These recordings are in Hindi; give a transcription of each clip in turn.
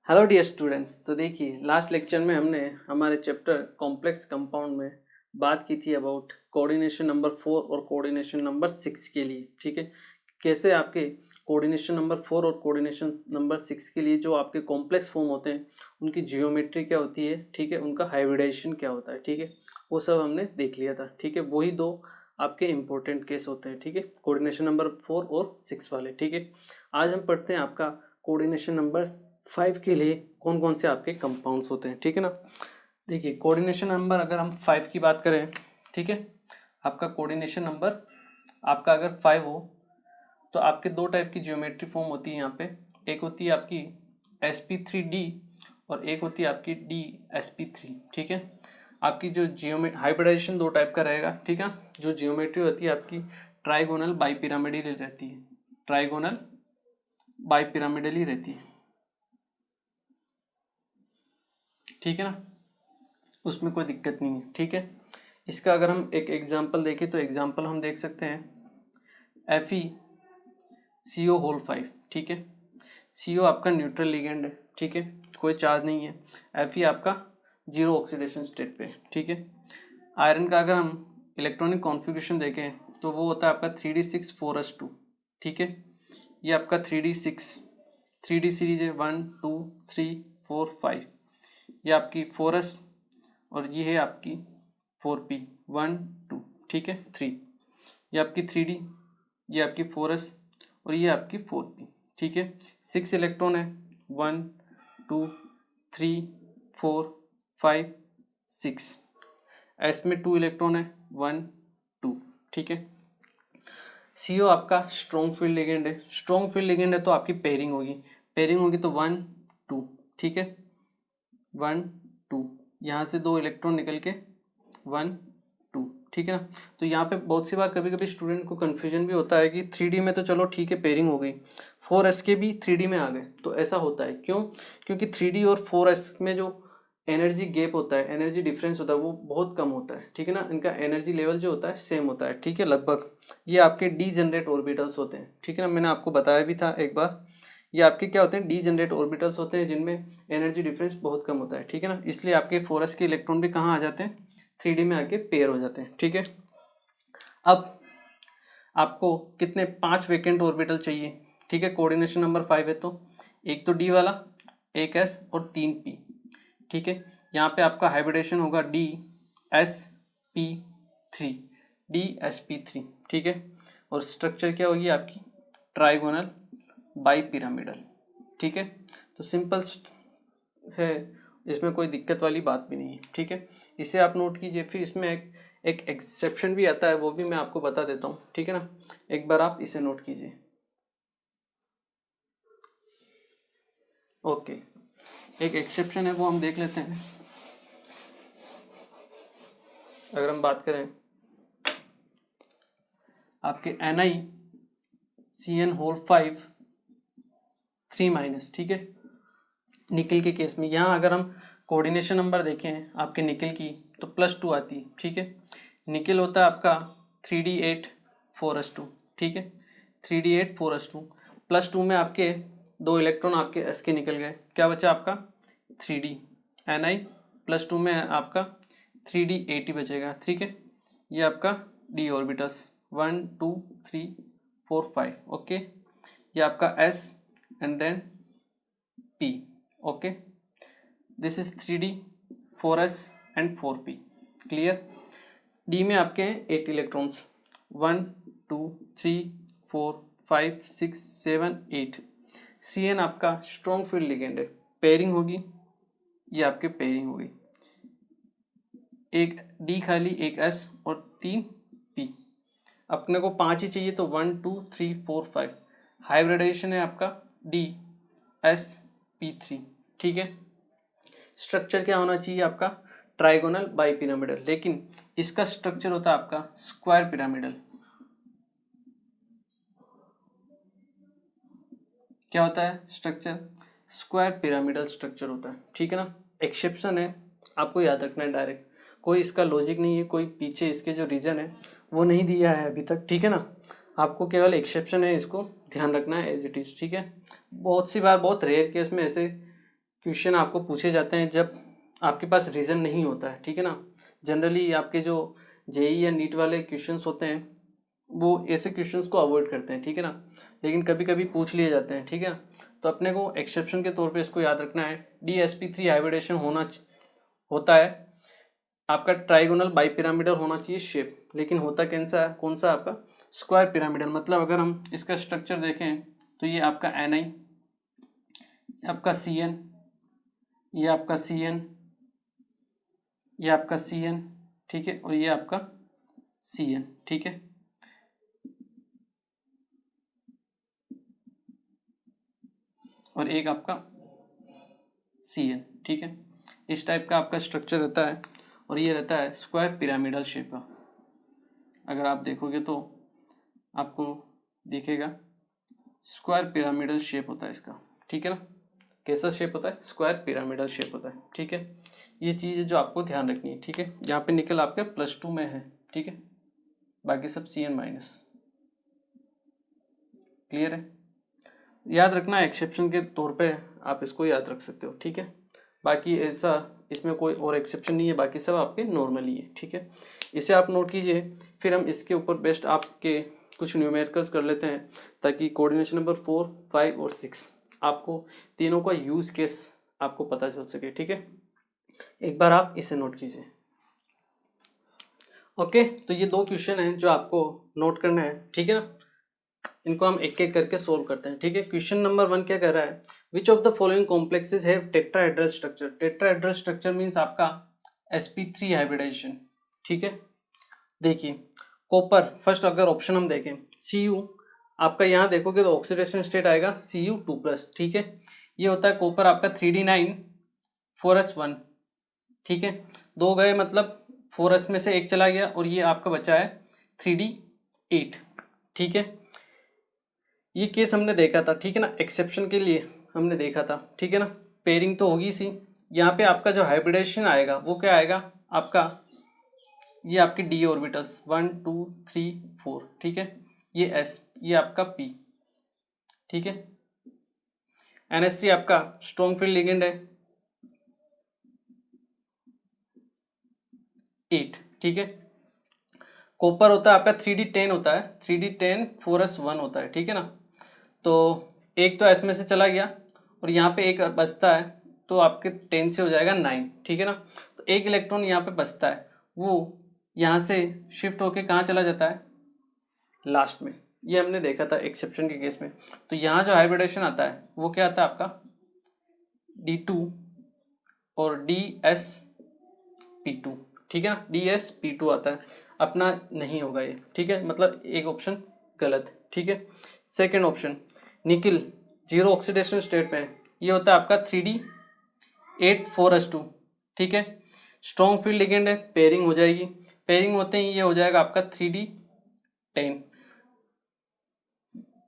Hello dear students. तो देखिए, लास्ट लेक्चर में हमने हमारे चैप्टर कॉम्प्लेक्स कंपाउंड में बात की थी अबाउट कोऑर्डिनेशन नंबर 4 और कोऑर्डिनेशन नंबर 6 के लिए। ठीक है, कैसे आपके कोऑर्डिनेशन नंबर 4 और कोऑर्डिनेशन नंबर 6 के लिए जो आपके कॉम्प्लेक्स फॉर्म होते हैं उनकी जियोमेट्री क्या होती है, ठीक है, उनका हाइब्रिडाइजेशन क्या होता है, ठीक है, वो सब हमने देख लिया था। ठीक है, वही दो आपके इंपॉर्टेंट केस होते हैं। ठीक है, कोऑर्डिनेशन नंबर 4 और 6 वाले। ठीक है, आज हम पढ़ते हैं आपका कोऑर्डिनेशन नंबर 5 के लिए कौन कौन से आपके कंपाउंड्स होते हैं। ठीक है ना, देखिए कोऑर्डिनेशन नंबर अगर हम 5 की बात करें, ठीक है, आपका कोऑर्डिनेशन नंबर आपका अगर 5 हो तो आपके दो टाइप की ज्योमेट्री फॉर्म होती है यहाँ पे। एक होती है आपकी sp3d और एक होती है आपकी dsp3। ठीक है, आपकी जो हाइब्रिडाइजेशन दो टाइप का रहेगा। ठीक है, जो जियोमेट्री होती है आपकी ट्राइगोनल बाइपिरामिडल रहती है, ट्राइगोनल बाइपिरामिडल ही रहती है। ठीक है ना, उसमें कोई दिक्कत नहीं है। ठीक है, इसका अगर हम एक एग्जांपल देखें तो एग्जांपल हम देख सकते हैं FeCO5। ठीक है, CO आपका न्यूट्रल लिगेंड है। ठीक है, कोई चार्ज नहीं है। Fe आपका जीरो ऑक्सीडेशन स्टेट पे। ठीक है, आयरन का अगर हम इलेक्ट्रॉनिक कॉन्फ़िगरेशन देखें तो वो होता है आपका 3d6 4s2। ठीक है, ये आपका 3d सीरीज है 1 2 3 4 5। ये आपकी 4s और ये है आपकी 4p 1 2। ठीक है, 3। ये आपकी 3d, ये आपकी 4s और ये आपकी 4p। ठीक है, 6 इलेक्ट्रॉन है 1 2 3 4 5 6। एस में 2 इलेक्ट्रॉन है 1 2। ठीक है, CO आपका स्ट्रॉन्ग फील्ड लिगेंड है। स्ट्रॉन्ग फील्ड लिगेंड है तो आपकी पेयरिंग होगी तो 1 2। ठीक है, 1 2, यहाँ से 2 इलेक्ट्रॉन निकल के 1 2। ठीक है ना, तो यहाँ पे बहुत सी बार कभी कभी स्टूडेंट को कन्फ्यूजन भी होता है कि 3D में तो चलो ठीक है पेयरिंग हो गई, 4s के भी 3D में आ गए। तो ऐसा होता है क्यों? क्योंकि 3D और 4s में जो एनर्जी गैप होता है, एनर्जी डिफरेंस होता है, वो बहुत कम होता है। ठीक है ना, इनका एनर्जी लेवल जो होता है सेम होता है। ठीक है, लगभग ये आपके डीजनरेट ऑर्बिटल्स होते हैं। ठीक है ना, मैंने आपको बताया भी था एक बार, ये आपके क्या होते हैं, डीजनरेट ऑर्बिटल्स होते हैं जिनमें एनर्जी डिफरेंस बहुत कम होता है। ठीक है ना, इसलिए आपके 4s के इलेक्ट्रॉन भी कहाँ आ जाते हैं, 3D में आके पेयर हो जाते हैं। ठीक है, अब आपको कितने 5 वैकेंट ऑर्बिटल चाहिए। ठीक है, कोऑर्डिनेशन नंबर 5 है तो एक तो डी वाला, एक एस और 3 पी। ठीक है, यहाँ पे आपका हाइब्रिडेशन होगा DsP3, DsP3। ठीक है, और स्ट्रक्चर क्या होगी आपकी ट्राइगोनल बाइपिरामिडल। ठीक है, तो सिंपल है, इसमें कोई दिक्कत वाली बात भी नहीं है। ठीक है, इसे आप नोट कीजिए। फिर इसमें एक एक्सेप्शन भी आता है, वो भी मैं आपको बता देता हूँ। ठीक है ना, एक बार आप इसे नोट कीजिए। ओके, एक एक्सेप्शन है वो हम देख लेते हैं। अगर हम बात करें आपके NiCN5 3-। ठीक है, निकल के केस में यहाँ अगर हम कोऑर्डिनेशन नंबर देखें आपके निकल की तो +2 आती है। ठीक है, निकल होता है आपका 3d8 4s2। ठीक है, 3d8 4s2 +2 में आपके 2 इलेक्ट्रॉन आपके एस के निकल गए, क्या बचा आपका 3d। Ni +2 में आपका 3d8 ही बचेगा। ठीक है, ये आपका d ऑर्बिटल्स 1 2 3 4 5। ओके, ये आपका s and then p। Okay, this is 3d 4s and 4p। Clear? D में आपके हैं 8 इलेक्ट्रॉन्स 1 2 3 4 5 6 7 8। Cn आपका स्ट्रॉन्ग फील्ड लिगेंड है, पेयरिंग होगी, ये आपके पेयरिंग होगी, एक डी खाली, एक एस और 3 पी। अपने को 5 ही चाहिए तो 1 2 3 4 5। हाइब्रिडाइजेशन है आपका DsP3। ठीक है, स्ट्रक्चर क्या होना चाहिए आपका ट्राइगोनल बाइपिरामिडल, लेकिन इसका स्ट्रक्चर होता है आपका स्क्वायर पिरामिडल। क्या होता है स्ट्रक्चर? स्क्वायर पिरामिडल स्ट्रक्चर होता है। ठीक है ना, एक्सेप्शन है, आपको याद रखना है डायरेक्ट, कोई इसका लॉजिक नहीं है, कोई पीछे इसके जो रीजन है वो नहीं दिया है अभी तक। ठीक है ना, आपको केवल एक्सेप्शन है, इसको ध्यान रखना है एज इट इज। ठीक है, बहुत सी बार, बहुत रेयर केस में ऐसे क्वेश्चन आपको पूछे जाते हैं जब आपके पास रीज़न नहीं होता है, ठीक है ना। जनरली आपके जो जेई या नीट वाले क्वेश्चंस होते हैं वो ऐसे क्वेश्चंस को अवॉइड करते हैं, ठीक है ना, लेकिन कभी कभी पूछ लिए जाते हैं, ठीक है। तो अपने को एक्सेप्शन के तौर पे इसको याद रखना है, DsP3 हाइब्रिडेशन होता है आपका ट्राइगोनल बाइपिरामिडल होना चाहिए शेप, लेकिन होता कौन सा आपका स्क्वायर पिरामिडल। मतलब अगर हम इसका स्ट्रक्चर देखें तो ये आपका Ni, आपका Cn, ये आपका Cn, ये आपका Cn, ठीक है, और ये आपका Cn, ठीक है। और एक आपका Cn, ठीक है। इस टाइप का आपका स्ट्रक्चर रहता है और ये रहता है स्क्वायर पिरामिडल शेप का। अगर आप देखोगे तो आपको दिखेगा स्क्वायर पिरामिडल शेप होता है इसका, ठीक है ना। कैसा शेप होता है? स्क्वायर पिरामिडल शेप होता है, ठीक है। ये चीज़ जो आपको ध्यान रखनी है, ठीक है। यहाँ पे निकल आपके +2 में है, ठीक है, बाकी सब Cn-। क्लियर है? याद रखना एक्सेप्शन के तौर पे आप इसको याद रख सकते हो, ठीक है। बाकी ऐसा इसमें कोई और एक्सेप्शन नहीं है, बाकी सब आपके नॉर्मली है, ठीक है। इसे आप नोट कीजिए, फिर हम इसके ऊपर बेस्ट आपके कुछ न्यूमेरिकल्स कर लेते हैं ताकि कोऑर्डिनेशन नंबर 4, 5 और 6 आपको तीनों का यूज केस आपको पता चल सके, ठीक है। एक बार आप इसे नोट कीजिए। ओके, तो ये 2 क्वेश्चन हैं जो आपको नोट करना है, ठीक है ना। इनको हम एक एक करके सोल्व करते हैं, ठीक है। क्वेश्चन नंबर 1 क्या कह रहा है, which of the following complexes have tetrahedral structure. Tetrahedral structure means आपका sp3 हाइब्रिडाइजेशन, ठीक है। देखिए कॉपर, फर्स्ट अगर ऑप्शन हम देखें Cu, आपका यहाँ देखोगे तो ऑक्सीडेशन स्टेट आएगा Cu2+, ठीक है। ये होता है कॉपर आपका 3d9 4s1, ठीक है। 2 गए मतलब 4s में से एक चला गया और ये आपका बचा है 3d8, ठीक है। ये केस हमने देखा था, ठीक है ना, एक्सेप्शन के लिए हमने देखा था, ठीक है ना। पेयरिंग तो होगी सी, यहाँ पे आपका जो हाइब्रिडेशन आएगा वो क्या आएगा आपका, ये आपके डी ऑर्बिटल्स 1 2 3 4, ठीक है। ये s, ये आपका p, ठीक है। NH3 आपका स्ट्रॉन्ग फील्ड लिगेंड है 8, ठीक है। कॉपर होता है आपका 3d10 होता है, 3d10 4s1 होता है, ठीक है ना। तो एक तो s में से चला गया और यहाँ पे एक बचता है, तो आपके 10 से हो जाएगा 9, ठीक है ना। तो एक इलेक्ट्रॉन यहाँ पे बचता है, वो यहाँ से शिफ्ट होके कहाँ चला जाता है, लास्ट में। ये हमने देखा था एक्सेप्शन के केस में। तो यहाँ जो हाइब्रिडेशन आता है वो क्या आता है आपका D2 और DsP2, ठीक है ना, DsP2 आता है, अपना नहीं होगा ये, ठीक है। मतलब एक ऑप्शन गलत, ठीक है। Second option nickel 0 oxidation state में है, ये होता है आपका 3d8 4s2, ठीक है। स्ट्रॉन्ग फील्ड लिगेंड है, पेयरिंग हो जाएगी, पेयरिंग होते ही ये हो जाएगा आपका 3d10।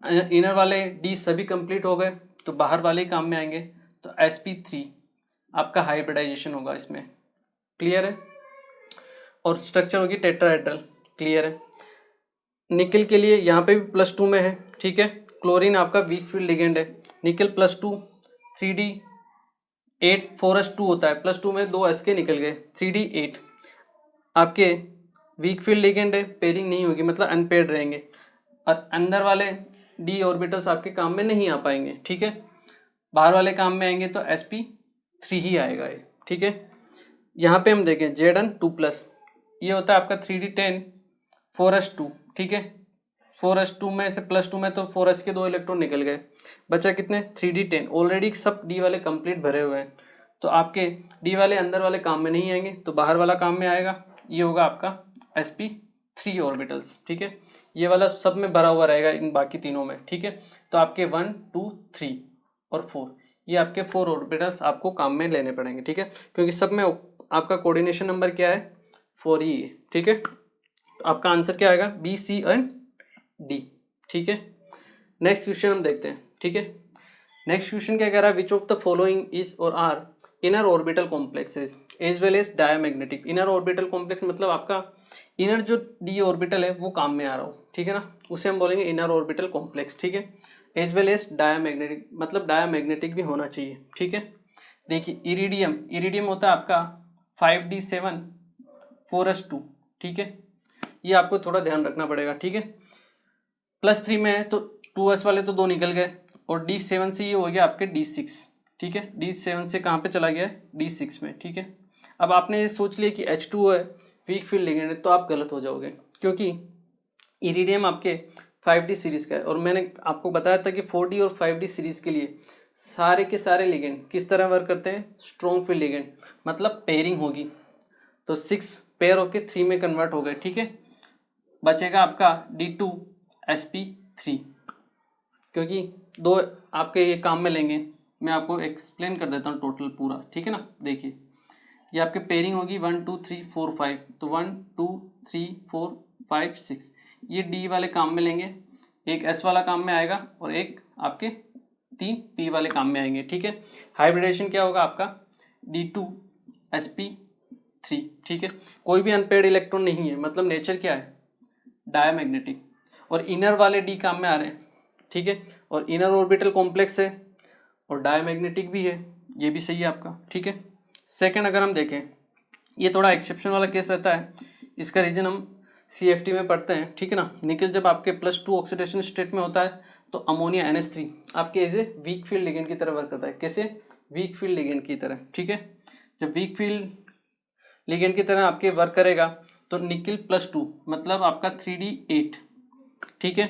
इनर वाले डी सभी कंप्लीट हो गए तो बाहर वाले ही काम में आएंगे, तो sp3 आपका हाइब्रिडाइजेशन होगा इसमें, क्लियर है। और स्ट्रक्चर होगी टेट्राहेड्रल, क्लियर है। निकल के लिए यहाँ पे भी +2 में है, ठीक है। क्लोरीन आपका वीक फील्ड लिगेंड है, निकल +2 3d8 4s2 होता है, +2 में 2 s के निकल गए 3d8 आपके वीक फील्ड लिगेंड है, पेयरिंग नहीं होगी मतलब अनपेयर्ड रहेंगे और अंदर वाले डी ऑर्बिटल्स आपके काम में नहीं आ पाएंगे, ठीक है। बाहर वाले काम में आएंगे तो sp3 ही आएगा ये, ठीक है। यहाँ पे हम देखें Zn2+, ये होता है आपका 3d10 4s2, ठीक है। 4s2 में से +2 में तो 4s के 2 इलेक्ट्रॉन निकल गए, बचा कितने 3d10। ऑलरेडी सब डी वाले कंप्लीट भरे हुए हैं, तो आपके डी वाले अंदर वाले काम में नहीं आएंगे तो बाहर वाला काम में आएगा, ये होगा आपका sp3 ऑर्बिटल्स, ठीक है। ये वाला सब में भरा हुआ रहेगा इन बाकी तीनों में, ठीक है। तो आपके 1 2 3 और 4, ये आपके 4 ऑर्बिटल्स आपको काम में लेने पड़ेंगे, ठीक है, क्योंकि सब में आपका कोऑर्डिनेशन नंबर क्या है 4 ही है, ठीक है। तो आपका आंसर क्या आएगा B, C एंड D, ठीक है। नेक्स्ट क्वेश्चन हम देखते हैं, ठीक है। नेक्स्ट क्वेश्चन क्या कह रहा है, which of the following is और are inner orbital complexes as well as diamagnetic. Inner orbital complex मतलब आपका इनर जो डी ऑर्बिटल है वो काम में आ रहा हो, ठीक है ना, उसे हम बोलेंगे इनर ऑर्बिटल कॉम्प्लेक्स, ठीक है। एज वेल एज डायमैग्नेटिक मतलब डायमैग्नेटिक भी होना चाहिए, ठीक है। देखिए इरिडियम होता है आपका 5d7 4s2, ठीक है, ये आपको थोड़ा ध्यान रखना पड़ेगा, ठीक है। +3 में है तो 2s वाले तो 2 निकल गए, और D7 से ये हो गया आपके D6, ठीक है। D7 से कहाँ पे चला गया है, D6 में, ठीक है। अब आपने ये सोच लिया कि H2O है, वीक फील्ड लिगेंड है, तो आप गलत हो जाओगे, क्योंकि इरिडियम आपके 5D सीरीज का है, और मैंने आपको बताया था कि 4D और 5D सीरीज के लिए सारे के सारे लिगेंड किस तरह वर्क करते हैं, स्ट्रॉन्ग फील्ड लिगेंड, मतलब पेयरिंग होगी, तो 6 पेयर होके 3 में कन्वर्ट हो गए, ठीक है। बचेगा आपका D2sp3, क्योंकि 2 आपके ये काम में लेंगे, मैं आपको एक्सप्लेन कर देता हूँ टोटल पूरा, ठीक है ना। देखिए ये आपके पेयरिंग होगी 1 2 3 4 5, तो 1 2 3 4 5 6, ये D वाले काम में लेंगे, एक S वाला काम में आएगा, और एक आपके 3 P वाले काम में आएंगे, ठीक है। हाइब्रिडेशन क्या होगा आपका D2sp3, ठीक है। कोई भी अनपेयर्ड इलेक्ट्रॉन नहीं है, मतलब नेचर क्या है, डायमैग्नेटिक, और इनर वाले डी काम में आ रहे हैं, ठीक है, और इनर ऑर्बिटल कॉम्प्लेक्स है और डायमैग्नेटिक भी है, ये भी सही है आपका, ठीक है। सेकंड अगर हम देखें, ये थोड़ा एक्सेप्शन वाला केस रहता है, इसका रीजन हम CFT में पढ़ते हैं, ठीक है ना। निकल जब आपके +2 ऑक्सीडेशन स्टेट में होता है तो अमोनिया NH3 आपके as a weak field ligand की तरह वर्क करता है, कैसे, वीक फील्ड लिगेंड की तरह, ठीक है। जब वीक फील्ड लिगेंड की तरह आपके वर्क करेगा तो निकल +2 मतलब आपका 3D8, ठीक है।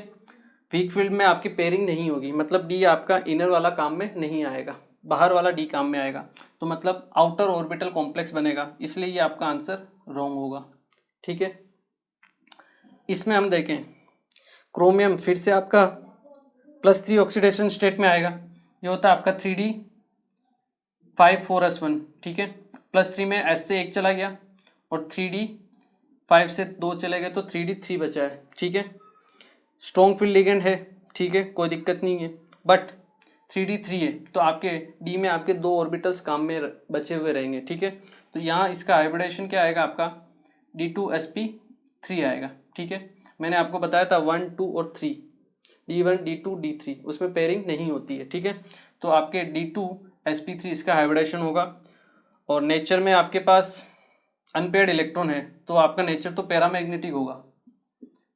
वीक फील्ड में आपकी पेयरिंग नहीं होगी, मतलब डी आपका इनर वाला काम में नहीं आएगा, बाहर वाला डी काम में आएगा, तो मतलब आउटर ऑर्बिटल कॉम्प्लेक्स बनेगा, इसलिए ये आपका आंसर रॉन्ग होगा, ठीक है। इसमें हम देखें क्रोमियम फिर से आपका +3 ऑक्सीडेशन स्टेट में आएगा, ये होता है आपका 3D5 4s1, ठीक है। +3 में S से 1 चला गया, और 3D5 से 2 चले गए, तो 3D3 बचा है, ठीक है। स्ट्रॉन्ग फील्ड लिगेंड है, ठीक है, कोई दिक्कत नहीं है, बट 3D3 है, तो आपके डी में आपके 2 ऑर्बिटल्स काम में बचे हुए रहेंगे, ठीक है। तो यहाँ इसका हाइब्रिडेशन क्या आएगा आपका D2sp3 आएगा, ठीक है। मैंने आपको बताया था 1 2 और 3, D1 D2 D3, उसमें पेयरिंग नहीं होती है, ठीक है। तो आपके D2sp3 इसका हाइब्रिडेशन होगा, और नेचर में आपके पास अनपेयर्ड इलेक्ट्रॉन है, तो आपका नेचर तो पैरामैग्नेटिक होगा,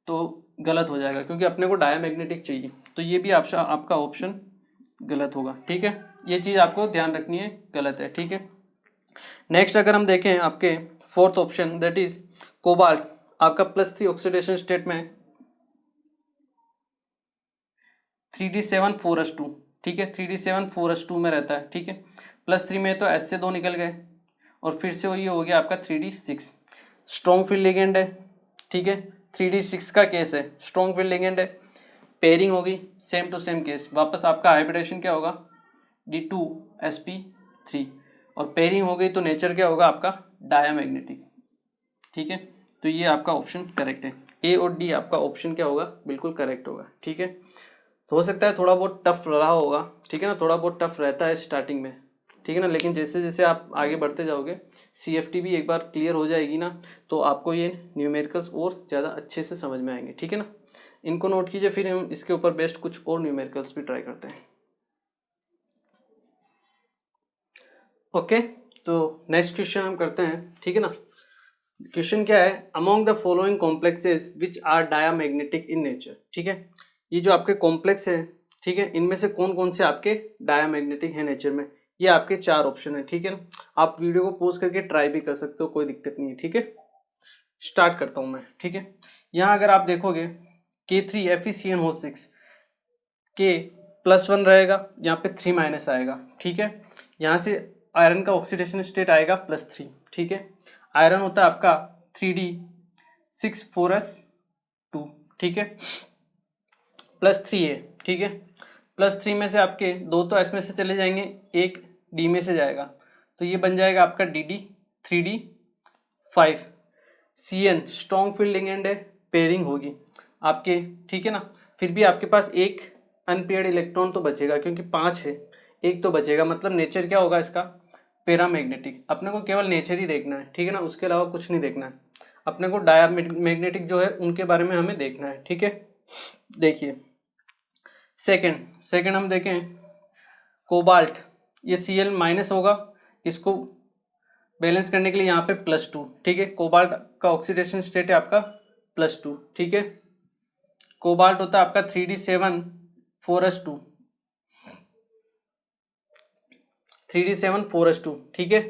तो गलत हो जाएगा, क्योंकि अपने को डायमैग्नेटिक चाहिए, तो ये भी आपका ऑप्शन गलत होगा, ठीक है। ये चीज़ आपको ध्यान रखनी है, गलत है, ठीक है। नेक्स्ट अगर हम देखें आपके fourth option, that is cobalt, आपका +3 ऑक्सीडेशन स्टेट में 3D7 4s2, ठीक है, 3D7 4s2 में रहता है, ठीक है। +3 में तो S से 2 निकल गए, और फिर से ये हो गया आपका 3D6, स्ट्रॉन्ग फील्ड लिगेंड है, ठीक है। 3D6 का केस है, स्ट्रॉन्ग फील्ड लिगेंड है, पेयरिंग होगी, सेम टू सेम केस, वापस आपका हाइब्रिडेशन क्या होगा D2sp3, और पेयरिंग हो गई तो नेचर क्या होगा आपका डायमैग्नेटिक, ठीक है। तो ये आपका ऑप्शन करेक्ट है, A और D आपका ऑप्शन क्या होगा, बिल्कुल करेक्ट होगा, ठीक है। तो हो सकता है थोड़ा बहुत टफ रहा होगा, ठीक है ना, थोड़ा बहुत टफ रहता है स्टार्टिंग में, ठीक है ना, लेकिन जैसे जैसे आप आगे बढ़ते जाओगे, CFT भी एक बार क्लियर हो जाएगी ना, तो आपको ये न्यूमेरिकल्स और ज़्यादा अच्छे से समझ में आएंगे, ठीक है ना। इनको नोट कीजिए, फिर हम इसके ऊपर बेस्ट कुछ और न्यूमेरिकल्स भी ट्राई करते हैं। ओके, तो नेक्स्ट क्वेश्चन हम करते हैं, ठीक है ना। क्वेश्चन क्या है, among the following complexes which are diamagnetic in nature, ठीक है। ये जो आपके कॉम्प्लेक्स है, ठीक है, इनमें से कौन कौन से आपके डायामैग्नेटिक है नेचर में, ये आपके 4 ऑप्शन है, ठीक है। आप वीडियो को पॉज करके ट्राई भी कर सकते हो, कोई दिक्कत नहीं है, ठीक है। स्टार्ट करता हूँ मैं, ठीक है। यहाँ अगर आप देखोगे K3FeCN6 K+1 रहेगा, यहाँ पे 3- आएगा, ठीक है। यहाँ से आयरन का ऑक्सीडेशन स्टेट आएगा +3, ठीक है। आयरन होता है आपका 3D6 4s2, ठीक है, +3 है, ठीक है। +3 में से आपके 2 तो S में से चले जाएंगे, एक D में से जाएगा, तो ये बन जाएगा आपका DD 3D5। CN strong field ligand है, पेयरिंग होगी आपके, ठीक है ना। फिर भी आपके पास एक अनपेयर्ड इलेक्ट्रॉन तो बचेगा, क्योंकि 5 है, एक तो बचेगा, मतलब नेचर क्या होगा इसका, पैरामैग्नेटिक। अपने को केवल नेचर ही देखना है, ठीक है ना, उसके अलावा कुछ नहीं देखना है। अपने को डायमैग्नेटिक जो है उनके बारे में हमें देखना है, ठीक है। देखिए सेकंड हम देखें कोबाल्ट, ये Cl- होगा, इसको बैलेंस करने के लिए यहाँ पे +2, ठीक है। कोबाल्ट का ऑक्सीडेशन स्टेट है आपका +2, ठीक है। कोबाल्ट होता है आपका 3d7 4s2, 3d7 4s2, ठीक है।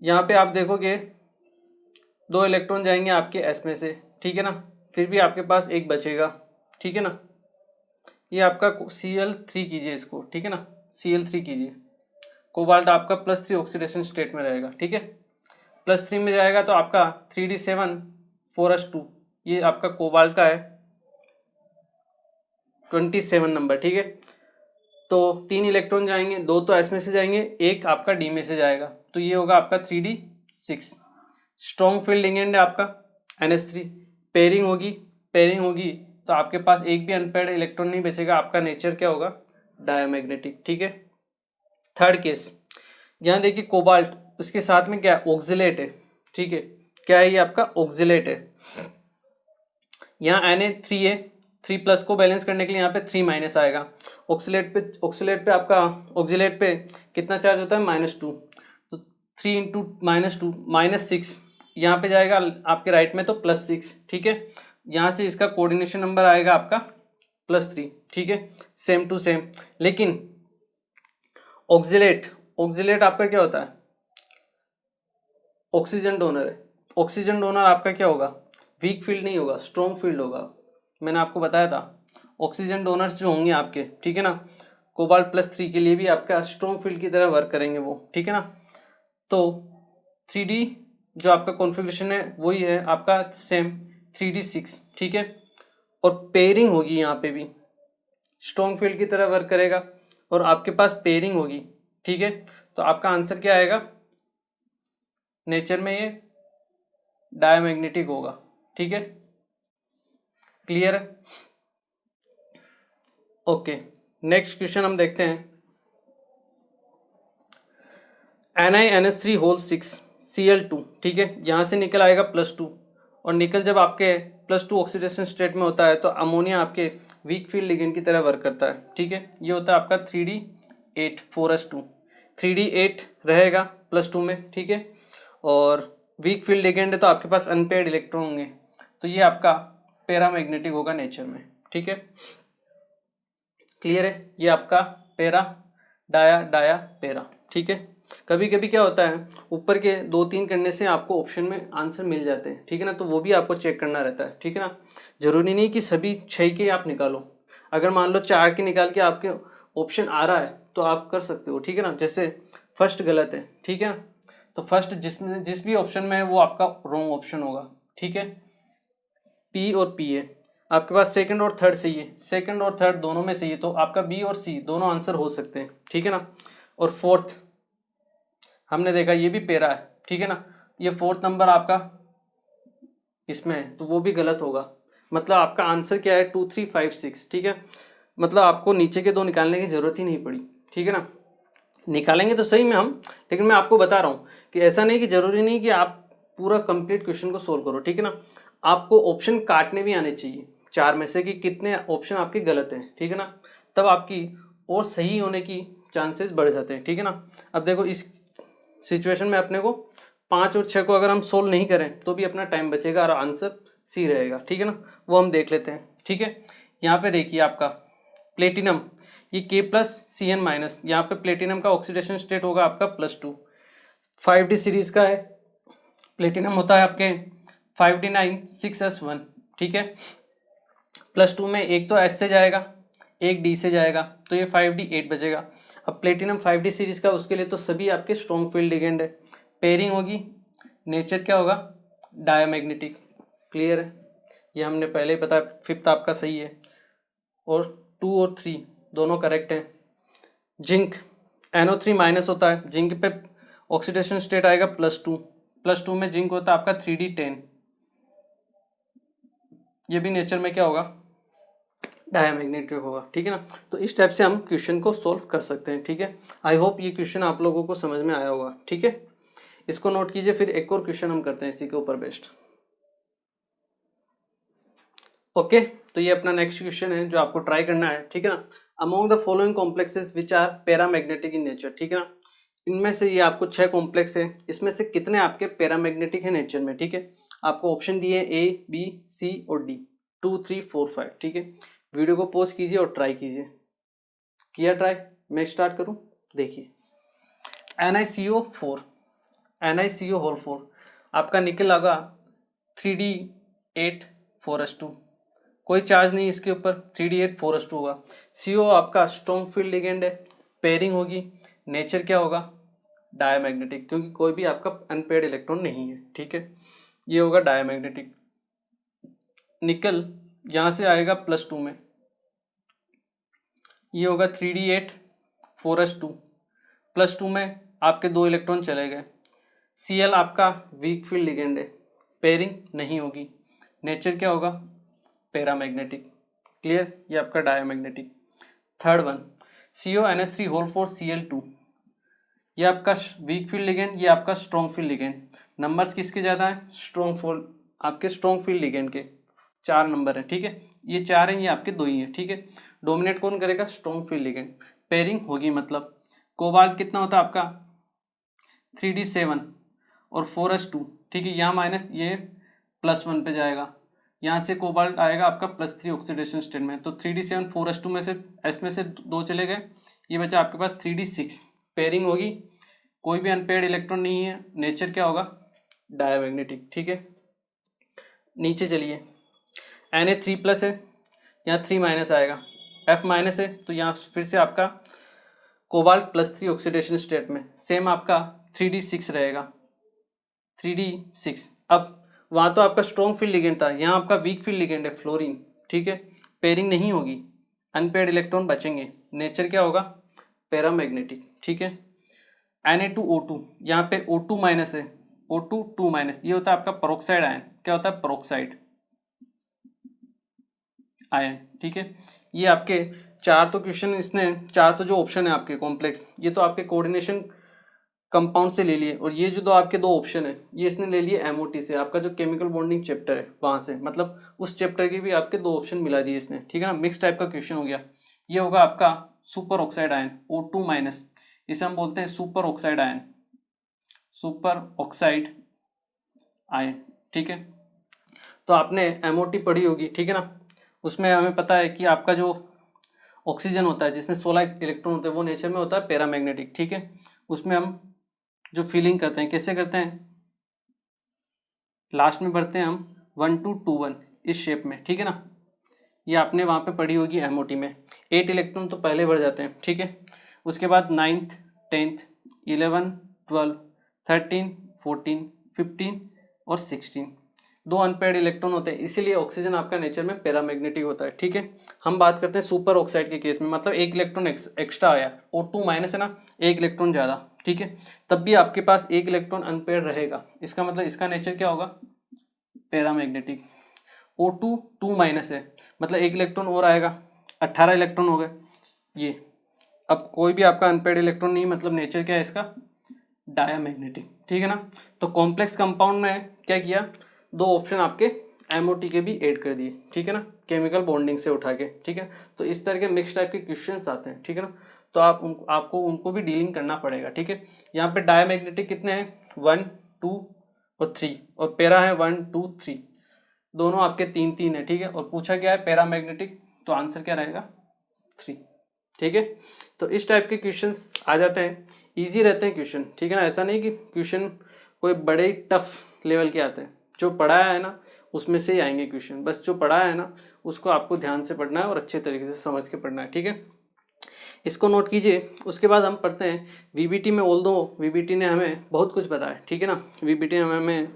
यहाँ पे आप देखोगे 2 इलेक्ट्रॉन जाएंगे आपके s में से, ठीक है ना, फिर भी आपके पास एक बचेगा, ठीक है ना। ये आपका Cl3 कीजिए इसको, ठीक है ना, Cl3 कीजिए। कोबाल्ट आपका +3 ऑक्सीडेशन स्टेट में रहेगा, ठीक है। +3 में जाएगा तो आपका 3d7 4s2, ये आपका कोबाल्ट का है 27 नंबर, ठीक है। तो 3 इलेक्ट्रॉन जाएंगे, 2 तो s में से जाएंगे, एक आपका d में से जाएगा, तो ये होगा आपका 3d6। स्ट्रॉन्ग फील्ड लिगेंड है आपका NH3, पेयरिंग होगी तो आपके पास एक भी अनपेयर्ड इलेक्ट्रॉन नहीं बचेगा, आपका नेचर क्या होगा, डायमैग्नेटिक, ठीक है। थर्ड केस, यहाँ देखिए कोबाल्ट, उसके साथ में क्या है, ऑक्जिलेट है, ठीक है। क्या है ये आपका ऑक्जिलेट है। यहाँ Na3 है, 3+ को बैलेंस करने के लिए यहाँ पे 3- आएगा। ऑक्सिलेट पे आपका ऑक्जिलेट पे कितना चार्ज होता है, -2, तो 3 × -2 -6, यहाँ पे जाएगा आपके राइट में तो +6, ठीक है। यहाँ से इसका कोऑर्डिनेशन नंबर आएगा आपका +3, ठीक है, सेम टू सेम। लेकिन ऑक्जिलेट आपका क्या होता है, ऑक्सीजन डोनर है। ऑक्सीजन डोनर आपका क्या होगा, वीक फील्ड नहीं होगा, स्ट्रॉन्ग फील्ड होगा। मैंने आपको बताया था ऑक्सीजन डोनर्स जो होंगे आपके, ठीक है ना, कोबाल्ट +3 के लिए भी आपका स्ट्रॉन्ग फील्ड की तरह वर्क करेंगे वो, ठीक है ना। तो 3D जो आपका कॉन्फ़िगरेशन है वही है आपका सेम 3d6, ठीक है। और पेयरिंग होगी, यहाँ पे भी स्ट्रॉन्ग फील्ड की तरह वर्क करेगा और आपके पास पेयरिंग होगी, ठीक है। तो आपका आंसर क्या आएगा, नेचर में ये डायमैग्नेटिक होगा, ठीक है। क्लियर है, ओके। नेक्स्ट क्वेश्चन हम देखते हैं। NiNH3 Cl2, ठीक है, यहाँ से निकल आएगा +2, और निकल जब आपके +2 ऑक्सीडेशन स्टेट में होता है तो अमोनिया आपके वीक फील्ड लिगेंड की तरह वर्क करता है, ठीक है। ये होता है आपका 3d8 4s2, 3d8 रहेगा +2 में, ठीक है। और वीक फील्ड लिगेंड है तो आपके पास अनपेयर्ड इलेक्ट्रॉन होंगे, तो ये आपका पैरामैग्नेटिक होगा नेचर में, ठीक है। क्लियर है, ये आपका पैरा डाया पैरा, ठीक है। कभी कभी क्या होता है, ऊपर के 2-3 करने से आपको ऑप्शन में आंसर मिल जाते हैं, ठीक है ना, तो वो भी आपको चेक करना रहता है, ठीक है ना। जरूरी नहीं कि सभी 6 के आप निकालो, अगर मान लो 4 के निकाल के आपके ऑप्शन आ रहा है तो आप कर सकते हो, ठीक है ना। जैसे फर्स्ट गलत है, ठीक है ना, तो फर्स्ट जिस भी ऑप्शन में है वो आपका रॉन्ग ऑप्शन होगा, ठीक है। P और P है, आपके पास सेकंड और थर्ड सही है, सेकंड और थर्ड दोनों में सही है, तो आपका B और C दोनों आंसर हो सकते हैं, ठीक है ना। और फोर्थ हमने देखा ये भी पेरा है, ठीक है ना, ये 4th नंबर आपका इसमें है तो वो भी गलत होगा। मतलब आपका आंसर क्या है, 2 3 5 6, ठीक है। मतलब आपको नीचे के 2 निकालने की जरूरत ही नहीं पड़ी, ठीक है ना। निकालेंगे तो सही में हम, लेकिन मैं आपको बता रहा हूँ कि ऐसा नहीं कि जरूरी नहीं कि आप पूरा कंप्लीट क्वेश्चन को सोल्व करो, ठीक है ना। आपको ऑप्शन काटने भी आने चाहिए 4 में से कि कितने ऑप्शन आपके गलत हैं, ठीक है ना, तब आपकी और सही होने की चांसेस बढ़ जाते हैं, ठीक है ना। अब देखो इस सिचुएशन में अपने को 5 और 6 को अगर हम सोल्व नहीं करें तो भी अपना टाइम बचेगा और आंसर सी रहेगा, ठीक है ना, वो हम देख लेते हैं, ठीक है। यहाँ पे देखिए आपका प्लेटिनम, ये K+Cn-, यहाँ पे प्लेटिनम का ऑक्सीडेशन स्टेट होगा आपका +2, 5D सीरीज का है, प्लेटिनम होता है आपके 5D9 6s1, ठीक है। +2 में एक तो S से जाएगा, एक D से जाएगा, तो ये 5D8 बचेगा। अब प्लेटिनम 5D सीरीज का, उसके लिए तो सभी आपके स्ट्रॉन्ग फील्ड लिगेंड है, पेयरिंग होगी, नेचर क्या होगा, डायमैग्नेटिक। क्लियर है, ये हमने पहले ही पता, 5th आपका सही है, और 2 और 3 दोनों करेक्ट हैं। जिंक NO3- होता है, जिंक पे ऑक्सीडेशन स्टेट आएगा +2 में जिंक होता है आपका 3D10, ये भी नेचर में क्या होगा, डायमैग्नेटिक होगा, ठीक है ना। तो इस टाइप से हम क्वेश्चन को सोल्व कर सकते हैं, ठीक है। आई होप ये क्वेश्चन आप लोगों को समझ में आया होगा, ठीक है। इसको नोट कीजिए, फिर एक और क्वेश्चन हम करते हैं इसी के ऊपर बेस्ड। ओके, तो ये अपना नेक्स्ट क्वेश्चन है जो आपको ट्राई करना है, ठीक है ना। Among the following complexes which are paramagnetic in nature, ठीक है ना। इनमें से ये आपको 6 कॉम्प्लेक्स है, इसमें से कितने आपके पैरामैग्नेटिक है नेचर में, ठीक है। आपको ऑप्शन दिए A, B, C और D, 2, 3, 4, 5, ठीक है। वीडियो को पॉज कीजिए और ट्राई कीजिए। किया ट्राई? मैं स्टार्ट करूं? देखिए, NiCO4, NiCO होल 4 आपका निकल आगा 3D8 4s2, कोई चार्ज नहीं इसके ऊपर, 3D8 4s2 होगा। CO आपका स्ट्रॉन्ग फील्ड लिगेंड है, पेयरिंग होगी, नेचर क्या होगा, डायमैग्नेटिक, क्योंकि कोई भी आपका अनपेयर्ड इलेक्ट्रॉन नहीं है, ठीक है। ये होगा डायमैग्नेटिक। निकल यहाँ से आएगा +2 में, ये होगा 3D8 4s2, +2 में आपके 2 इलेक्ट्रॉन चले गए। Cl आपका वीक फील्ड लिगेंड है, पेयरिंग नहीं होगी, नेचर क्या होगा, पैरामैग्नेटिक। क्लियर? ये आपका diamagnetic. Third one, CONH3 whole 4 Cl2, ये आपका वीक फील्ड लिगेंड, ये आपका स्ट्रॉन्ग फील्ड लिगेंड। नंबर्स किसके ज़्यादा है, स्ट्रॉन्ग फील्ड, आपके स्ट्रॉन्ग फील्ड लिगेंड के 4 नंबर है, ठीक है। ये 4 हैं, ये आपके 2 ही हैं, ठीक है। डोमिनेट कौन करेगा, स्ट्रॉन्ग फील्ड लिगेंड। पेयरिंग होगी, मतलब कोबाल्ट कितना होता है आपका 3D7 और 4s2, ठीक है। यहाँ माइनस, ये +1 पे जाएगा, यहाँ से कोबाल्ट आएगा आपका +3 ऑक्सीडेशन स्टेट में, तो 3D7 4s2 में से एस में से 2 चले गए, ये बचा आपके पास 3D6। पेयरिंग होगी, कोई भी अनपेयर्ड इलेक्ट्रॉन नहीं है, नेचर क्या होगा, डायमैग्नेटिक, ठीक है। नीचे चलिए, Na3+ है, यहाँ 3- आएगा, F- है, तो यहाँ फिर से आपका कोबाल्ट +3 ऑक्सीडेशन स्टेट में, सेम आपका 3D6 रहेगा, 3D6। अब वहाँ तो आपका स्ट्रॉन्ग फील्ड लिगेंड था, यहाँ आपका वीक फील्ड लिगेंड है, फ्लोरीन, ठीक है। पेयरिंग नहीं होगी, अनपेयर्ड इलेक्ट्रॉन बचेंगे, नेचर क्या होगा, पैरामैग्नेटिक, ठीक है। Na2O2, यहाँ पे O2- है, O2 2-, ये होता है आपका पेरोक्साइड आयन, क्या होता है, पेरोक्साइड आयन, ठीक है। ये आपके 4 तो क्वेश्चन, इसने 4 तो जो ऑप्शन है आपके कॉम्प्लेक्स, ये तो आपके कोऑर्डिनेशन कंपाउंड से ले लिए, और ये जो आपके 2 ऑप्शन है ये इसने ले लिए MOT से, आपका जो केमिकल बॉन्डिंग चैप्टर है वहां से, मतलब उस चैप्टर के भी आपके 2 ऑप्शन मिला दिए इसने, ठीक है ना। मिक्स टाइप का क्वेश्चन हो गया। ये होगा आपका सुपर ऑक्साइड आयन, O2-, इसे हम बोलते हैं super oxide ion, super oxide ion, ठीक है। तो आपने MOT पढ़ी होगी, ठीक है ना। उसमें हमें पता है कि आपका जो ऑक्सीजन होता है जिसमें 16 इलेक्ट्रॉन होते हैं, वो नेचर में होता है पैरामैग्नेटिक, ठीक है। उसमें हम जो फीलिंग करते हैं, कैसे करते हैं, लास्ट में भरते हैं हम 1-2-2-1 इस शेप में, ठीक है ना। ये आपने वहाँ पे पढ़ी होगी MOT में, 8 इलेक्ट्रॉन तो पहले भर जाते हैं, ठीक है। उसके बाद 9th 10th 11 12 13 14 15 और 16, 2 अनपेयर्ड इलेक्ट्रॉन होते हैं, इसीलिए ऑक्सीजन आपका नेचर में पैरामैग्नेटिक होता है, ठीक है। हम बात करते हैं सुपर ऑक्साइड के केस में, मतलब 1 इलेक्ट्रॉन एक्स्ट्रा आया, O2- है ना, 1 इलेक्ट्रॉन ज़्यादा, ठीक है। तब भी आपके पास 1 इलेक्ट्रॉन अनपेयर्ड रहेगा, इसका मतलब इसका नेचर क्या होगा, पैरामैग्नेटिक। O2 2- है, मतलब 1 इलेक्ट्रॉन और आएगा, 18 इलेक्ट्रॉन हो गए ये। अब कोई भी आपका अनपेयर्ड इलेक्ट्रॉन नहीं, मतलब नेचर क्या है इसका, डायमैग्नेटिक, ठीक है ना। तो कॉम्प्लेक्स कंपाउंड में क्या किया, 2 ऑप्शन आपके MOT के भी ऐड कर दिए, ठीक है ना, केमिकल बॉन्डिंग से उठा के, ठीक है। तो इस तरह के मिक्स टाइप के क्वेश्चंस आते हैं, ठीक है ना। तो आपको उनको भी डीलिंग करना पड़ेगा, ठीक है। यहाँ पे डायमैग्नेटिक कितने हैं, 1 2 और 3, और पैरा है 1 2 3, दोनों आपके 3-3 है, ठीक है। और पूछा गया है पैरामैग्नेटिक, तो आंसर क्या रहेगा, 3, ठीक है। तो इस टाइप के क्वेश्चंस आ जाते हैं, इजी रहते हैं क्वेश्चन, ठीक है ना। ऐसा नहीं कि क्वेश्चन कोई बड़े टफ लेवल के आते हैं, जो पढ़ाया है ना उसमें से ही आएंगे क्वेश्चन, बस जो पढ़ाया है ना उसको आपको ध्यान से पढ़ना है और अच्छे तरीके से समझ के पढ़ना है, ठीक है। इसको नोट कीजिए। उसके बाद हम पढ़ते हैं VBT में, ऑल्दो VBT ने हमें बहुत कुछ बताया, ठीक है ना। VBT ने हमें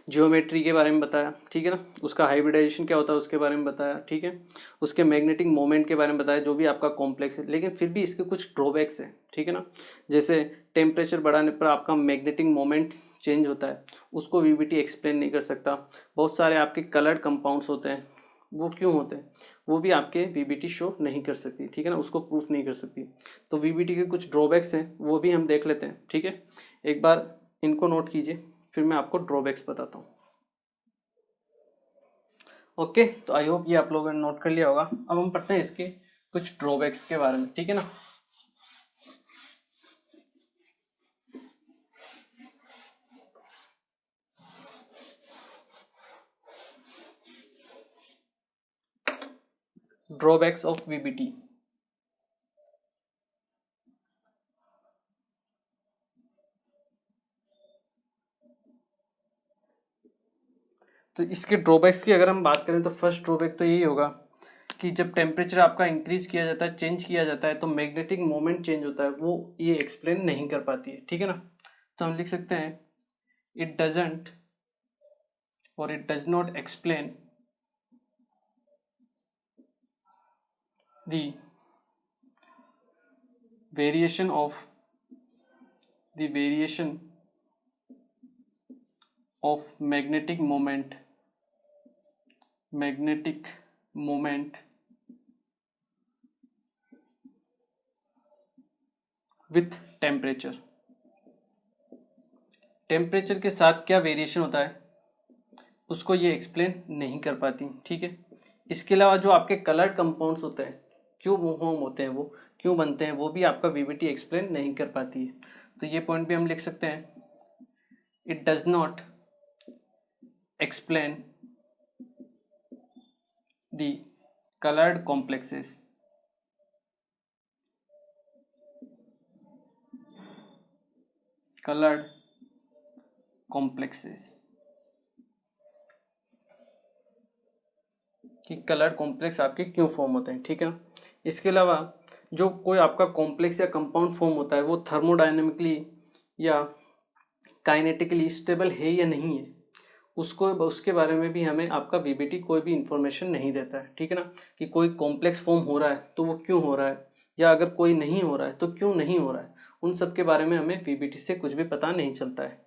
जियोमेट्री के बारे में बताया, ठीक है ना, उसका हाइब्रिडाइजेशन क्या होता है उसके बारे में बताया, ठीक है, उसके मैग्नेटिक मोमेंट के बारे में बताया, जो भी आपका कॉम्प्लेक्स है, लेकिन फिर भी इसके कुछ ड्रॉबैक्स हैं, ठीक है ना। जैसे टेम्परेचर बढ़ाने पर आपका मैग्नेटिक मोमेंट चेंज होता है, उसको VBT एक्सप्लेन नहीं कर सकता। बहुत सारे आपके कलर्ड कंपाउंड्स होते हैं, वो क्यों होते हैं, वो भी आपके VBT शो नहीं कर सकती, ठीक है ना, उसको प्रूफ नहीं कर सकती। तो VBT के कुछ ड्रॉबैक्स हैं, वो भी हम देख लेते हैं, ठीक है। एक बार इनको नोट कीजिए, फिर मैं आपको ड्रॉबैक्स बताता हूँ। ओके, तो आई होप ये आप लोगों ने नोट कर लिया होगा। अब हम पढ़ते हैं इसके कुछ ड्रॉबैक्स के बारे में, ठीक है ना। Drawbacks of VBT. तो इसके ड्रॉबैक्स की अगर हम बात करें तो फर्स्ट ड्रॉबैक तो यही होगा कि जब टेम्परेचर आपका इंक्रीज किया जाता है, चेंज किया जाता है, तो मैग्नेटिक मोमेंट चेंज होता है, वो ये एक्सप्लेन नहीं कर पाती है, ठीक है ना। तो हम लिख सकते हैं इट डजंट और it does not explain the variation of magnetic moment with temperature। Temperature के साथ क्या वेरिएशन होता है उसको ये एक्सप्लेन नहीं कर पाती, ठीक है। इसके अलावा जो आपके कलर्ड कंपाउंड्स होते हैं, क्यों फॉर्म होते हैं, वो क्यों बनते हैं, वो भी आपका वीबीटी एक्सप्लेन नहीं कर पाती है। तो ये पॉइंट भी हम लिख सकते हैं, it does not explain the colored complexes कि कलर्ड कॉम्प्लेक्स आपके क्यों फॉर्म होते हैं, ठीक है ना। इसके अलावा जो कोई आपका कॉम्प्लेक्स या कंपाउंड फॉर्म होता है वो थर्मोडायनेमिकली या काइनेटिकली स्टेबल है या नहीं है, उसके बारे में भी हमें आपका वीबीटी कोई भी इंफॉर्मेशन नहीं देता है, ठीक है ना। कि कोई कॉम्प्लेक्स फॉर्म हो रहा है तो वो क्यों हो रहा है, या अगर कोई नहीं हो रहा है तो क्यों नहीं हो रहा है, उन सब के बारे में हमें वीबीटी से कुछ भी पता नहीं चलता है।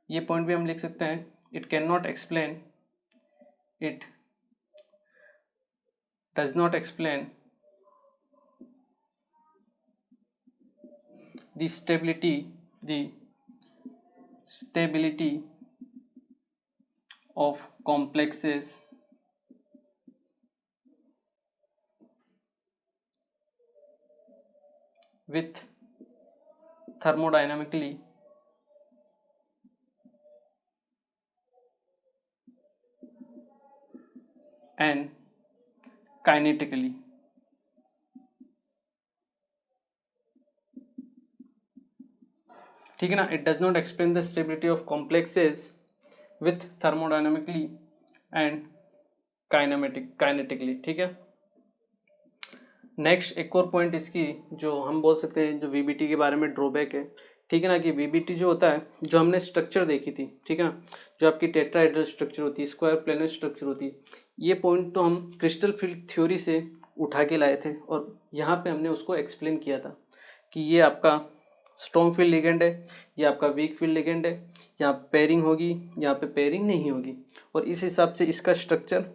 ये पॉइंट भी हम लिख सकते हैं, it can not explain, it does not explain the stability of complexes with thermodynamically and kinetically। ठीक है ना। It does not explain the stability of complexes with thermodynamically and kinetically, ठीक है। नेक्स्ट एक और पॉइंट इसकी जो हम बोल सकते हैं जो वीबीटी के बारे में ड्रॉबैक है, ठीक है ना, कि वीबीटी जो होता है, जो हमने स्ट्रक्चर देखी थी, ठीक है ना, जो आपकी टेट्राहेड्रल स्ट्रक्चर होती है, स्क्वायर प्लेनर स्ट्रक्चर होती है, ये पॉइंट तो हम क्रिस्टल फील्ड थ्योरी से उठा के लाए थे और यहाँ पे हमने उसको एक्सप्लेन किया था कि ये आपका स्ट्रॉन्ग फील्ड लिगेंड है, ये आपका वीक फील्ड लिगेंड है, यहाँ पेयरिंग होगी, यहाँ पे पेयरिंग नहीं होगी, और इस हिसाब से इसका स्ट्रक्चर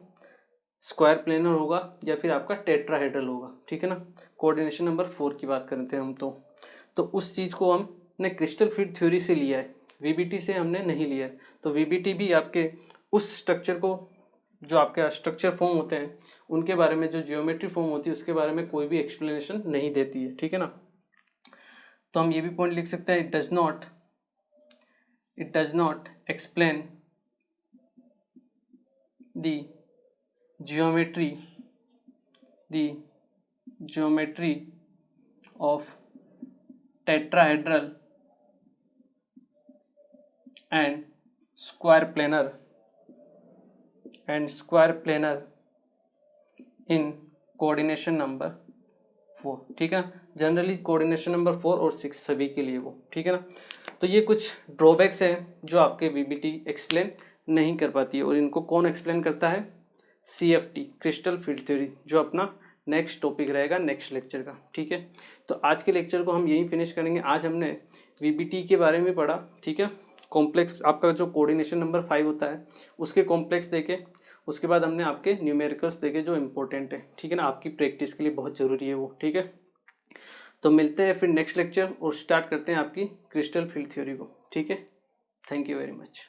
स्क्वायर प्लेनर होगा या फिर आपका टेट्राहेड्रल होगा, ठीक है ना। कोऑर्डिनेशन नंबर 4 की बात करते हैं हम तो उस चीज़ को हमने क्रिस्टल फील्ड थ्योरी से लिया है, वीबीटी से हमने नहीं लिया है। तो वीबीटी भी आपके उस स्ट्रक्चर को, जो आपके स्ट्रक्चर फॉर्म होते हैं उनके बारे में, जो जियोमेट्री फॉर्म होती है उसके बारे में कोई भी एक्सप्लेनेशन नहीं देती है, ठीक है ना। तो हम ये भी पॉइंट लिख सकते हैं, it does not explain the geometry of tetrahedral and square planar in coordination number 4, ठीक है ना। जनरली कोऑर्डिनेशन नंबर 4 और 6 सभी के लिए वो, ठीक है ना। तो ये कुछ ड्रॉबैक्स हैं जो आपके वीबीटी एक्सप्लेन नहीं कर पाती है, और इनको कौन एक्सप्लेन करता है, CFT क्रिस्टल फील्ड थ्योरी, जो अपना नेक्स्ट टॉपिक रहेगा नेक्स्ट लेक्चर का, ठीक है। तो आज के लेक्चर को हम यहीं फिनिश करेंगे। आज हमने वीबीटी के बारे में पढ़ा, ठीक है। कॉम्प्लेक्स आपका जो कोऑर्डिनेशन नंबर 5 होता है उसके कॉम्प्लेक्स देखे, उसके बाद हमने आपके न्यूमेरिकल्स देखे जो इंपॉर्टेंट है, ठीक है ना, आपकी प्रैक्टिस के लिए बहुत ज़रूरी है वो, ठीक है। तो मिलते हैं फिर नेक्स्ट लेक्चर और स्टार्ट करते हैं आपकी क्रिस्टल फील्ड थ्योरी को, ठीक है। Thank you very much.